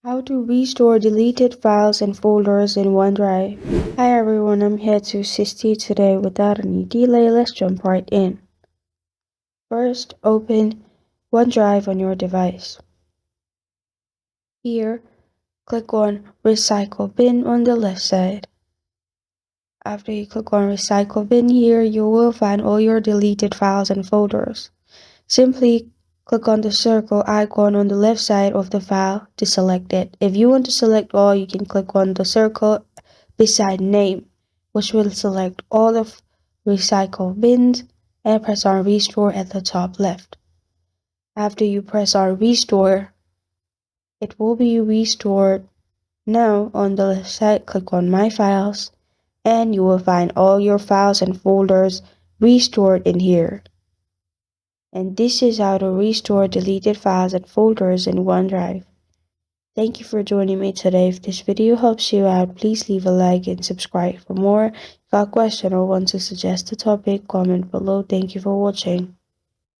How to restore deleted files and folders in OneDrive. Hi everyone, I'm here to assist you today. Without any delay, let's jump right in. First, open OneDrive on your device. Here, click on Recycle Bin on the left side. After you click on Recycle Bin here, you will find all your deleted files and folders. Simply click on the circle icon on the left side of the file to select it. If you want to select all, you can click on the circle beside name, which will select all of recycle bins, and press on restore at the top left. After you press on restore, it will be restored. Now on the left side, click on my files and you will find all your files and folders restored in here. And this is how to restore deleted files and folders in OneDrive. Thank you for joining me today. If this video helps you out, please leave a like and subscribe for more. If you have a question or want to suggest a topic, comment below. Thank you for watching.